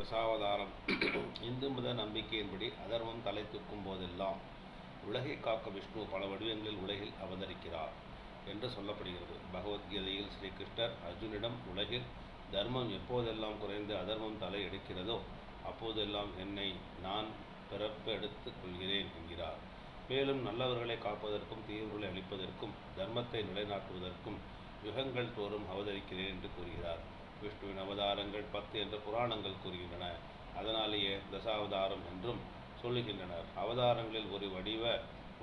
தசாவதாரம். இந்து மத நம்பிக்கையின்படி அதர்மம் தலை தூக்கும் போதெல்லாம் உலகை காக்க விஷ்ணு பல வடிவங்களில் உலகில் அவதரிக்கிறார் என்று சொல்லப்படுகிறது. பகவத்கீதையில் ஸ்ரீகிருஷ்ணர் அர்ஜுனிடம் உலகில் தர்மம் எப்போதெல்லாம் குறைந்து அதர்மம் தலை எடுக்கிறதோ அப்போதெல்லாம் என்னை நான் பிறப்பெடுத்துக் கொள்கிறேன் என்கிறார். மேலும் நல்லவர்களை காப்பதற்கும் தீயவர்களை அழிப்பதற்கும் தர்மத்தை நிலைநாட்டுவதற்கும் யுகங்கள் தோறும் அவதரிக்கிறேன் என்று கூறுகிறார். விஷ்ணுவின் அவதாரங்கள் 10 என்று புராணங்கள் கூறுகின்றன. அதனாலேயே தசாவதாரம் என்றும் சொல்லுகின்றனர். அவதாரங்களில் ஒரு வடிவ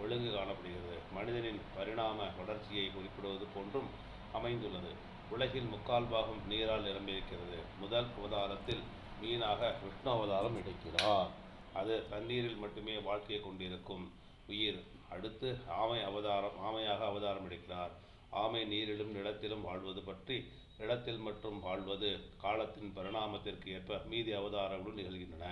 ஒழுங்கு காணப்படுகிறது. மனிதனின் பரிணாம வளர்ச்சியை குறிப்பிடுவது போன்றும் அமைந்துள்ளது. உலகில் 3/4 பாகம் நீரால் நிரம்பியிருக்கிறது. முதல் அவதாரத்தில் மீனாக விஷ்ணு அவதாரம் எடுக்கிறார். அது தண்ணீரில் மட்டுமே வாழ்க்கையை கொண்டிருக்கும் உயிர். அடுத்து ஆமையாக அவதாரம் எடுக்கிறார். ஆமை நீரிலும் நிலத்திலும் வாழ்வது பற்றி நிலத்தில் மட்டும் வாழ்வது காலத்தின் பரிணாமத்திற்கு ஏற்ப மீதி அவதாரங்களும் நிகழ்கின்றன.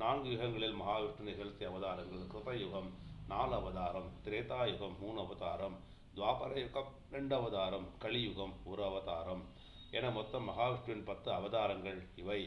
4 யுகங்களில் மகாவிஷ்ணு நிகழ்த்திய அவதாரங்கள்: கிருதயுகம் 4 அவதாரம், திரேதாயுகம் 3 அவதாரம், துவாபர யுகம் 2 அவதாரம், கலியுகம் 1 அவதாரம் என மொத்தம் மகாவிஷ்ணுவின் 10 அவதாரங்கள் இவை: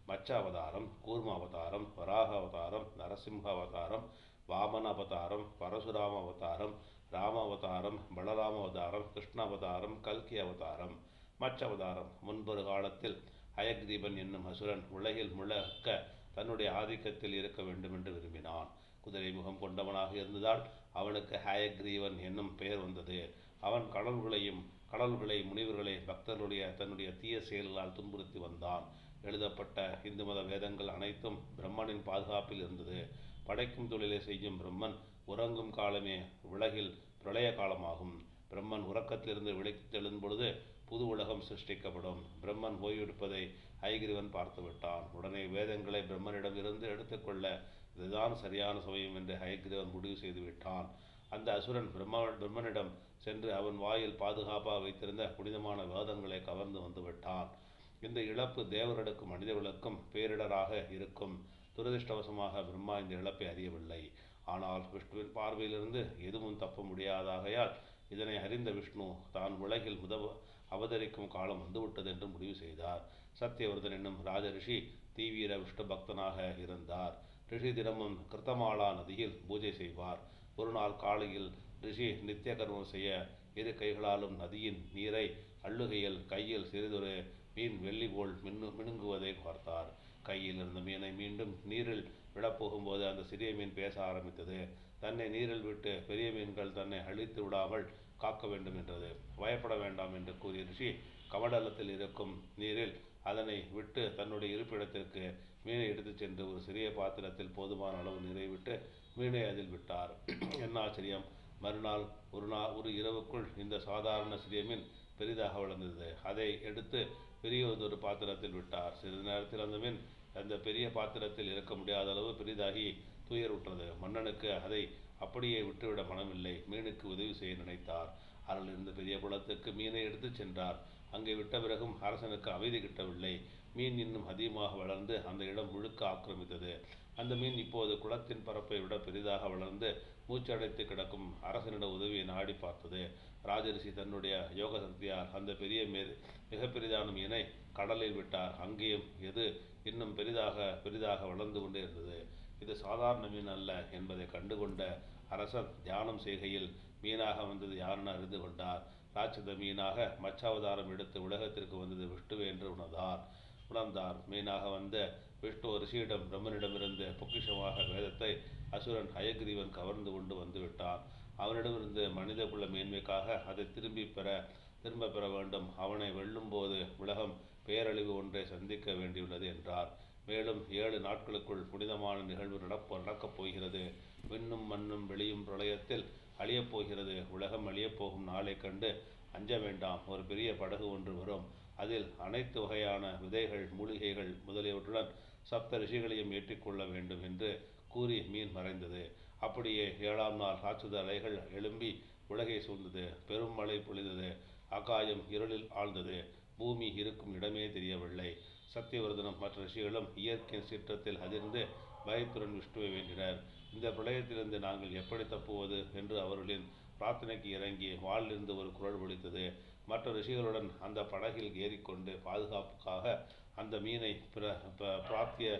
மச்ச அவதாரம், கூர்ம அவதாரம், வராக அவதாரம், நரசிம்ஹ அவதாரம், வாமன அவதாரம், பரசுராம அவதாரம், ராம அவதாரம், பலராம அவதாரம், கிருஷ்ண அவதாரம், கல்கி அவதாரம். மச்ச அவதாரம்: முன்பொரு காலத்தில் ஹயக்ரீவன் என்னும் அசுரன் உலகில் முழக்க தன்னுடைய ஆதிக்கத்தில் இருக்க வேண்டும் என்று விரும்பினான். குதிரை முகம் கொண்டவனாக இருந்ததால் அவனுக்கு ஹயக்ரீவன் என்னும் பெயர் வந்தது. அவன் கடவுள்களை முனிவர்களை பக்தர்களுடைய தன்னுடைய தீய செயல்களால் துன்புறுத்தி வந்தான். எழுதப்பட்ட இந்து மத வேதங்கள் அனைத்தும் பிரம்மனின் பாதுகாப்பில் இருந்தது. படைக்கும் தொழிலை செய்யும் பிரம்மன் உறங்கும் காலமே உலகில் பிரளய காலமாகும். பிரம்மன் உறக்கத்திலிருந்து விழித்தெழும் பொழுது புது உலகம் சிருஷ்டிக்கப்படும். பிரம்மன் ஓய்வெடுப்பதை ஹயக்ரீவன் பார்த்துவிட்டான். உடனே வேதங்களை பிரம்மனிடம் இருந்து எடுத்துக்கொள்ள இதுதான் சரியான சமயம் என்று ஹயக்ரீவன் முடிவு செய்து விட்டான். அந்த அசுரன் பிரம்மனிடம் சென்று அவன் வாயில் பாதுகாப்பாக வைத்திருந்த புனிதமான வேதங்களை கவர்ந்து வந்து விட்டான். இந்த இழப்பு தேவர்களுக்கும் மனிதர்களுக்கும் பேரிடராக இருக்கும். துரதிருஷ்டவசமாக பிரம்மா இந்த இழப்பை அறியவில்லை. ஆனால் விஷ்ணுவின் பார்வையிலிருந்து எதுவும் தப்ப முடியாதாகையால் இதனை அறிந்த விஷ்ணு தான் உலகில் அவதரிக்கும் காலம் வந்துவிட்டது என்று முடிவு செய்தார். சத்தியவர்தன் என்னும் ராஜரிஷி தீவிர விஷ்ணு பக்தனாக இருந்தார். ரிஷி தினமும் கிருத்தமாலா நதியில் பூஜை செய்வார். ஒரு நாள் காலையில் ரிஷி நித்திய கர்மம் செய்ய இரு கைகளாலும் நதியின் நீரை அள்ளுகையில் கையில் சிறிதொரு மீன் வெள்ளி போல் மினுங்குவதை பார்த்தார். கையில் இருந்த மீனை மீண்டும் நீரில் விடப்போகும்போது அந்த சிறிய மீன் பேச ஆரம்பித்தது. தன்னை நீரில் விட்டு பெரிய மீன்கள் தன்னை அழித்து விடாமல் காக்க வேண்டும் என்றது. பயப்பட வேண்டாம் என்று கூறிய ரிஷி கமண்டலத்தில் இருக்கும் நீரில் அதனை விட்டு தன்னுடைய இருப்பிடத்திற்கு மீனை எடுத்துச் சென்று ஒரு சிறிய பாத்திரத்தில் போதுமான அளவு நீரை விட்டு மீனை அதில் விட்டார். என்ன ஆச்சரியம்! மறுநாள் ஒரு இரவுக்குள் இந்த சாதாரண சிறிய மீன் பெரிதாக வளர்ந்தது. அதை எடுத்து பெரியதொரு பாத்திரத்தில் விட்டார். சிறிது நேரத்தில் அந்த மீன் அந்த பெரிய பாத்திரத்தில் இருக்க முடியாத அளவு பெரிதாகி துயருற்றது. மன்னனுக்கு அதை அப்படியே விட்டுவிட மனமில்லை. மீனுக்கு உதவி செய்ய நினைத்தார். அருள் இருந்த பெரிய குளத்துக்கு மீனை எடுத்துச் சென்றார். அங்கே விட்ட பிறகும் அரசனுக்கு அமைதி கிட்டவில்லை. மீன் இன்னும் அதிகமாக வளர்ந்து அந்த இடம் முழுக்க ஆக்கிரமித்தது. அந்த மீன் இப்போது குளத்தின் பரப்பை விட பெரிதாக வளர்ந்து மூச்சடைத்து கிடக்கும் அரசனிடம் உதவியை நாடி பார்த்தது. ராஜரிஷி தன்னுடைய யோக சக்தியால் அந்த மிக பெரிதான மீனை கடலில் விட்டார். அங்கேயும் எது இன்னும் பெரிதாக வளர்ந்து கொண்டே இருந்தது. இது சாதாரண மீன் அல்ல என்பதை கண்டுகொண்ட அரசர் தியானம் செய்கையில் மீனாக வந்தது யாருன்னு அறிந்து கொண்டார். ராட்சத மீனாக மச்சாவதாரம் எடுத்து உலகத்திற்கு வந்தது விஷ்ணுவே என்று உணர்ந்தார். மீனாக வந்த விஷ்ணு ரிஷியிடம் பிரம்மனிடமிருந்து பொக்கிஷமாக வேதத்தை அசுரன் ஹயக்ரீவன் கவர்ந்து கொண்டு வந்துவிட்டான். அவனிடமிருந்து மனித குல மேன்மைக்காக அதை திரும்ப பெற வேண்டும். அவனை வெல்லும் போது உலகம் பேரழிவு ஒன்றை சந்திக்க வேண்டியுள்ளது என்றார். மேலும் 7 நாட்களுக்குள் புனிதமான நிகழ்வு நடக்கப் போகிறது. விண்ணும் மண்ணும் வெளியும் பிரளயத்தில் அழியப் போகிறது. உலகம் அழியப் போகும் நாளை கண்டு அஞ்ச வேண்டாம். ஒரு பெரிய படகு ஒன்று வரும். அதில் அனைத்து வகையான விதைகள், மூலிகைகள் முதலியவற்றுடன் சப்த ரிஷிகளையும் ஏற்றிக்கொள்ள வேண்டும் என்று கூறி மீன் மறைந்தது. அப்படியே 7ஆம் நாள் ராட்சத அலைகள் எழும்பி உலகை சூழ்ந்தது. பெரும் மழை பொழிந்தது. ஆகாயம் இருளில் ஆழ்ந்தது. பூமி இருக்கும் இடமே தெரியவில்லை. சத்தியவர்தனும் மற்ற ரிஷிகளும் இயற்கையின் சீற்றத்தில் அதிர்ந்து பயத்துடன் விஷ்ணுவை வேண்டினர். இந்த பிரளயத்திலிருந்து நாங்கள் எப்படி தப்புவது என்று அவர்களின் பிரார்த்தனைக்கு இறங்கி வாளிலிருந்து ஒரு குரல் ஒலித்தது. மற்ற ரிஷிகளுடன் அந்த படகில் ஏறிக்கொண்டு பாதுகாப்புக்காக அந்த மீனை பிராப்திய